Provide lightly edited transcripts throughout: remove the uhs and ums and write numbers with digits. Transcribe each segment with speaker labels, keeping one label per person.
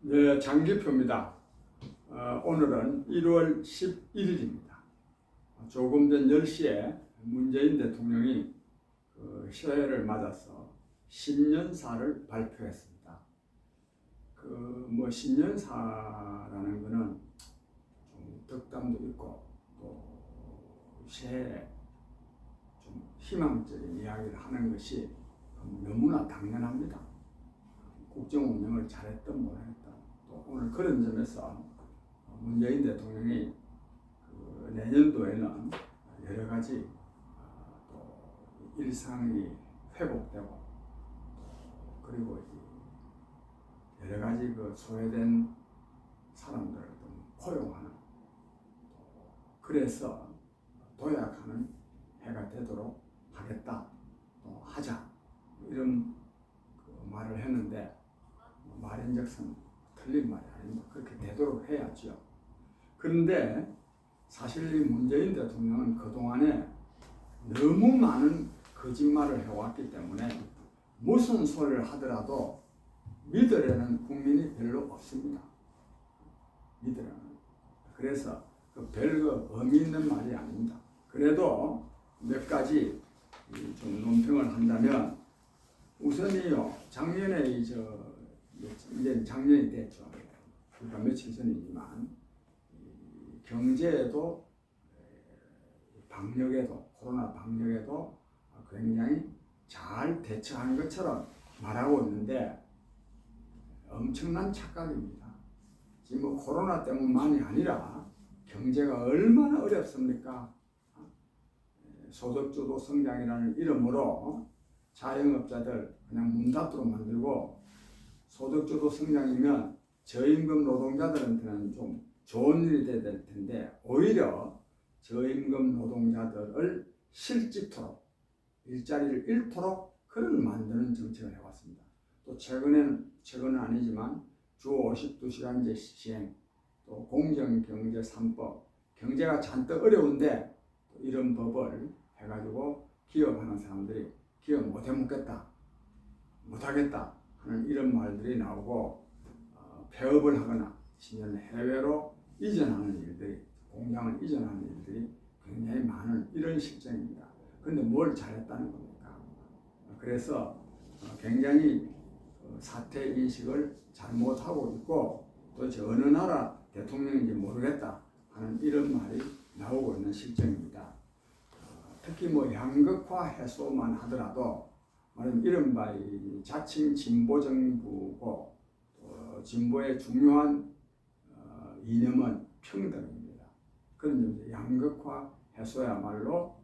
Speaker 1: 네, 장기표입니다. 오늘은 1월 11일입니다. 조금 전 10시에 문재인 대통령이 새해를 맞아서 신년사를 발표했습니다. 신년사라는 것은 좀 덕담도 있고 또 새해에 좀 희망적인 이야기를 하는 것이 너무나 당연합니다. 국정 운영을 잘했던 못했던 또 오늘 그런 점에서 문재인 대통령이 내년도에는 여러 가지 또 일상이 회복되고 그리고 여러 가지 소외된 사람들을 좀 포용하는 그래서 도약하는 해가 되도록 하겠다 또 하자 이런 말을 했는데 말인즉슨 틀린 말이 아닙니다. 그렇게 되도록 해야죠. 그런데 사실 이 문재인 대통령은 그동안에 너무 많은 거짓말을 해왔기 때문에 무슨 소리를 하더라도 믿으려는 국민이 별로 없습니다. 믿으려는. 그래서 별거 의미 있는 말이 아닙니다. 그래도 몇 가지 좀 논평을 한다면 우선이요, 작년에 이제 작년이 됐죠. 그러니까 며칠 전이지만 경제에도 방역에도 코로나 방역에도 굉장히 잘 대처한 것처럼 말하고 있는데 엄청난 착각입니다. 지금 코로나 때문만이 아니라 경제가 얼마나 어렵습니까? 소득주도 성장이라는 이름으로 자영업자들 그냥 문 닫도록 만들고 소득주도 성장이면 저임금 노동자들한테는 좀 좋은 일이 돼야 될 텐데 오히려 저임금 노동자들을 실직토록 일자리를 잃도록 그런 만드는 정책을 해왔습니다. 또 최근은 아니지만 주 52시간제 시행 또 공정경제 3법 경제가 잔뜩 어려운데 이런 법을 해가지고 기업하는 사람들이 기업 못해먹겠다 못하겠다 하는 이런 말들이 나오고 폐업을 하거나 심지어는 해외로 이전하는 일들이 공장을 이전하는 일들이 굉장히 많은 이런 실정입니다. 그런데 뭘 잘했다는 겁니까? 그래서 굉장히 사태 인식을 잘못하고 있고 도대체 어느 나라 대통령인지 모르겠다 하는 이런 말이 나오고 있는 실정입니다. 특히 양극화 해소만 하더라도 말하면 이른바 자칭 진보 정부고 진보의 중요한 이념은 평등입니다. 그런 점에서 양극화 해소야말로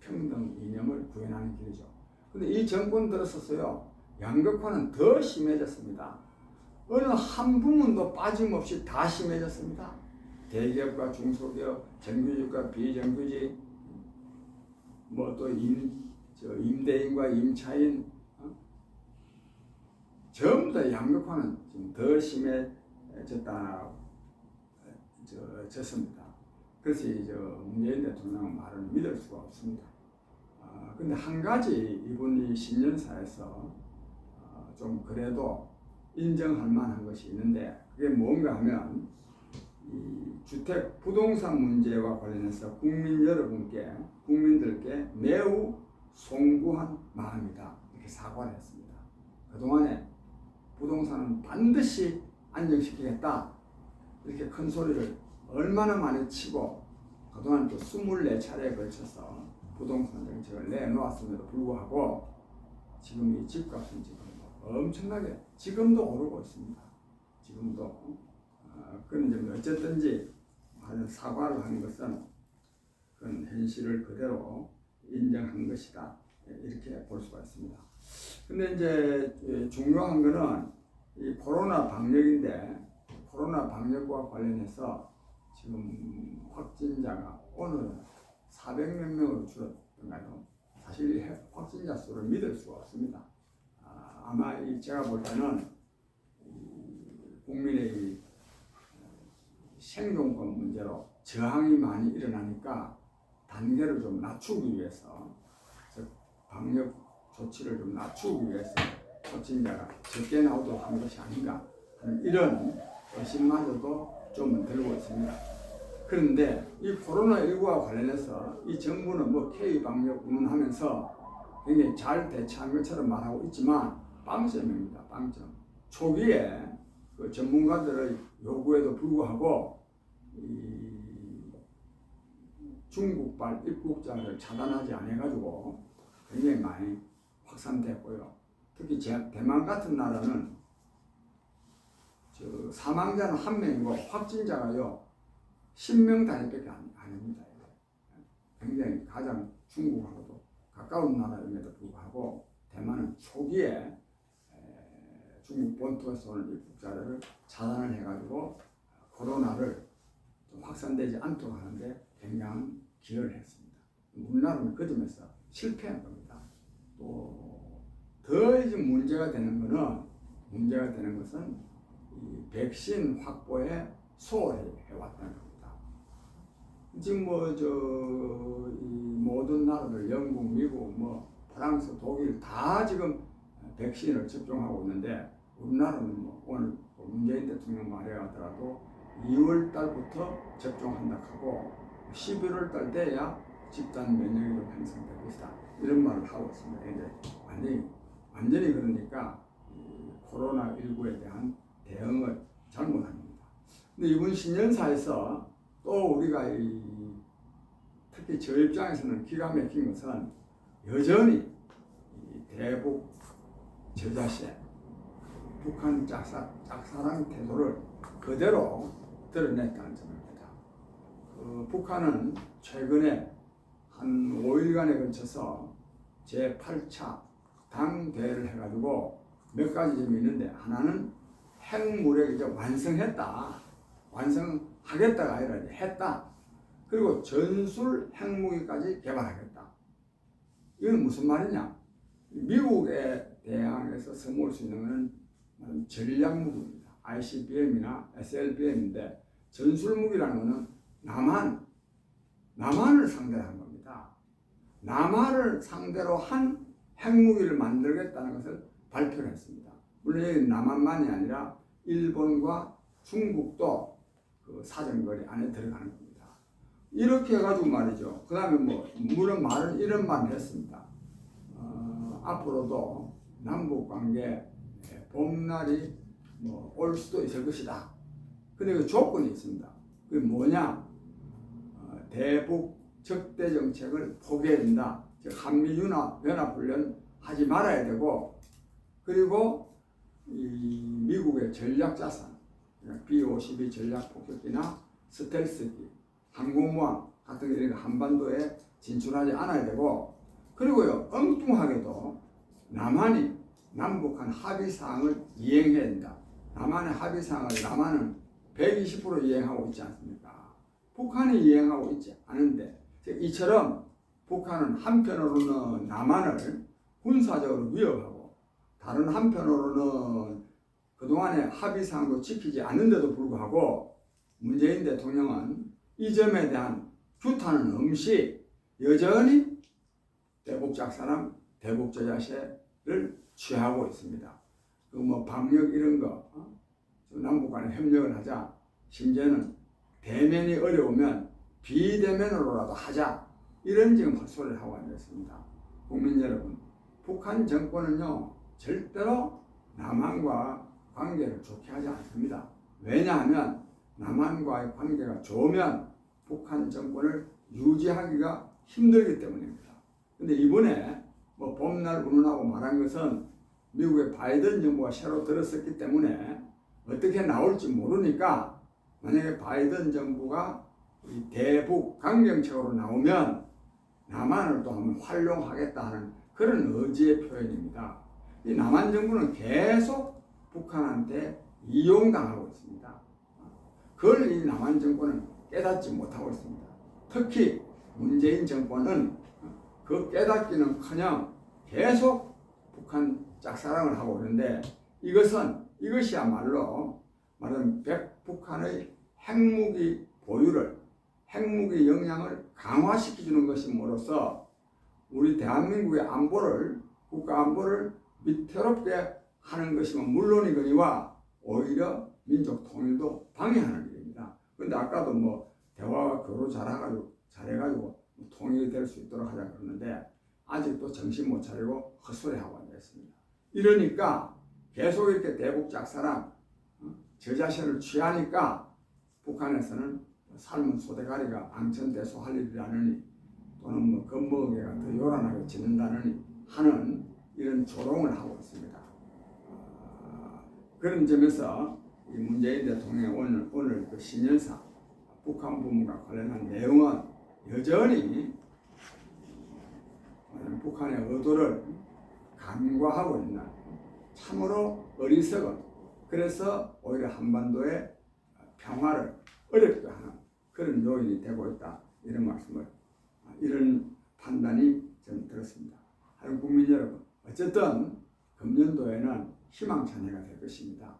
Speaker 1: 평등 이념을 구현하는 길이죠. 그런데 이 정권 들어서서요 양극화는 더 심해졌습니다. 어느 한 부문도 빠짐없이 다 심해졌습니다. 대기업과 중소기업, 정규직과 비정규직, 또 임대인과 임차인, 전부 다 양극화는 지금 더 심해졌습니다. 그래서 문재인 대통령 말을 믿을 수가 없습니다. 근데 한 가지 이분이 신년사에서 좀 그래도 인정할 만한 것이 있는데 그게 뭔가 하면 이 주택 부동산 문제와 관련해서 국민들께 매우 송구한 마음이다 이렇게 사과를 했습니다. 그동안에 부동산은 반드시 안정시키겠다 이렇게 큰 소리를 얼마나 많이 치고 그동안 또 24차례에 걸쳐서 부동산 정책을 내놓았음에도 불구하고 지금 이 집값은 지금 엄청나게 지금도 오르고 있습니다. 지금도 그런 점이 어쨌든지 사과를 한 것은 그런 현실을 그대로 인정한 것이다 이렇게 볼 수가 있습니다. 근데 이제 중요한 거는 이 코로나 방역인데 코로나 방역과 관련해서 지금 확진자가 오늘 400몇 명으로 줄었던가요? 사실 확진자 수를 믿을 수가 없습니다. 아마 제가 볼 때는 국민의 생존권 문제로 저항이 많이 일어나니까 단계를 좀 낮추기 위해서 즉 방역 조치를 좀 낮추기 위해서 확진자가 적게 나오도록 한 것이 아닌가 이런 의심마저도 좀 들고 있습니다. 그런데 이 코로나19와 관련해서 이 정부는 뭐 K-방역 운운하면서 굉장히 잘 대처한 것처럼 말하고 있지만 빵점입니다. 빵점. 초기에 그 전문가들의 요구에도 불구하고 이 중국발 입국자를 차단하지 않아가지고 굉장히 많이 확산됐고요. 특히 대만 같은 나라는 사망자는 1명이고 확진자가요 10명 단위밖에 아닙니다. 굉장히 가장 중국하고도 가까운 나라임에도 불구하고 대만은 초기에 중국 본토에서 오는 입국자를 차단을 해가지고 코로나를 좀 확산되지 않도록 하는데 굉장한 기여를 했습니다. 우리나라는 그 점에서 실패한 겁니다. 또 더 이제 문제가 되는 것은 이 백신 확보에 소홀해 왔다는 겁니다. 지금 이 모든 나라들 영국, 미국, 프랑스, 독일 다 지금 백신을 접종하고 있는데 우리나라는 오늘 문재인 대통령 말에 하더라도 2월 달부터 접종한다 하고 11월 달 돼야 집단 면역이 좀 형성될 것이다. 이런 말을 하고 있습니다. 이제 완전히 그러니까 코로나19에 대한 대응을 잘못한 겁니다. 근데 이번 신년사에서 또 우리가 특히 저 입장에서는 기가 막힌 것은 여전히 대북 저자세, 북한 짝사랑 태도를 그대로 드러냈다는 점입니다. 북한은 최근에 한 5일간에 걸쳐서 제8차 당대회를 해가지고 몇 가지 점이 있는데 하나는 핵무력을 이제 완성하겠다가 아니라 이제 했다. 그리고 전술 핵무기까지 개발하겠다. 이건 무슨 말이냐? 미국에 대항해서 써먹을 수 있는 것은 전략무기입니다. ICBM이나 SLBM인데 전술무기라는 것은 남한을 상대로 한 겁니다. 남한을 상대로 한 핵무기를 만들겠다는 것을 발표를 했습니다. 물론 남한만이 아니라 일본과 중국도 그 사정거리 안에 들어가는 겁니다. 이렇게 해가지고 말이죠. 그 다음에 물론 말은 이런 말을 했습니다. 앞으로도 남북관계 봄날이 올 수도 있을 것이다. 근데 그 조건이 있습니다. 그게 뭐냐? 대북 적대 정책을 포기해야 된다. 즉 한미연합훈련 하지 말아야 되고, 그리고 이 미국의 전략자산, B-52 전략폭격기나 스텔스기, 항공모함 같은 게 한반도에 진출하지 않아야 되고, 그리고요 엉뚱하게도 남한이 남북한 합의사항을 이행해야 된다. 남한의 합의사항을 남한은 120% 이행하고 있지 않습니까? 북한이 이행하고 있지 않은데, 이처럼 북한은 한편으로는 남한을 군사적으로 위협하고 다른 한편으로는 그동안의 합의사항도 지키지 않는데도 불구하고 문재인 대통령은 이 점에 대한 규탄은 없이 여전히 대북 짝사랑, 대북 저자세를 취하고 있습니다. 방역 이런 거 남북 간에 협력을 하자, 심지어는 대면이 어려우면 비대면으로라도 하자, 이런 지금 헛소리를 하고 앉았습니다. 국민 여러분, 북한 정권은요 절대로 남한과 관계를 좋게 하지 않습니다. 왜냐하면 남한과의 관계가 좋으면 북한 정권을 유지하기가 힘들기 때문입니다. 근데 이번에 봄날 운운하고 말한 것은 미국의 바이든 정부가 새로 들었었기 때문에 어떻게 나올지 모르니까, 만약에 바이든 정부가 이 대북 강경책으로 나오면 남한을 또 한번 활용하겠다 하는 그런 의지의 표현입니다. 이 남한 정부는 계속 북한한테 이용당하고 있습니다. 그걸 이 남한 정권은 깨닫지 못하고 있습니다. 특히 문재인 정권은 그 깨닫기는커녕 계속 북한 짝사랑을 하고 있는데, 이것이야말로 북한의 핵무기 보유를, 핵무기 역량을 강화시켜주는 것임으로써 우리 대한민국의 국가 안보를 위태롭게 하는 것이면 물론이거니와 오히려 민족 통일도 방해하는 일입니다. 그런데 아까도 뭐 대화와 교류 잘해가지고 통일이 될 수 있도록 하자 그러는데 아직도 정신 못 차리고 헛소리하고 앉아있습니다. 이러니까 계속 이렇게 대북 작사랑 저 자신을 취하니까 북한에서는 삶은 소대가리가 방천대소할 일이라느니 또는 뭐 겁먹이가 더 요란하게 지낸다느니 하는 이런 조롱을 하고 있습니다. 그런 점에서 이 문재인 대통령의 오늘 그 신년사 북한 부문과 관련한 내용은 여전히 북한의 의도를 간과하고 있는 참으로 어리석은, 그래서 오히려 한반도의 평화를 어렵게 하는 그런 요인이 되고 있다, 이런 말씀을, 이런 판단이 좀 들었습니다. 하여간 국민 여러분, 어쨌든 금년도에는 희망찬 해가 될 것입니다.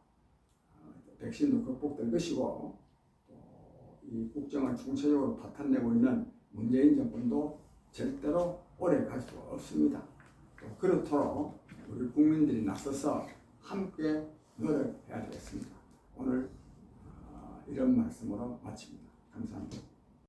Speaker 1: 백신도 극복될 것이고 이 국정을 총체적으로 파탄내고 있는 문재인 정권도 절대로 오래 갈 수 없습니다. 그렇도록 우리 국민들이 나서서 함께 노력해야 되겠습니다. 오늘 이런 말씀으로 마칩니다. 감사합니다.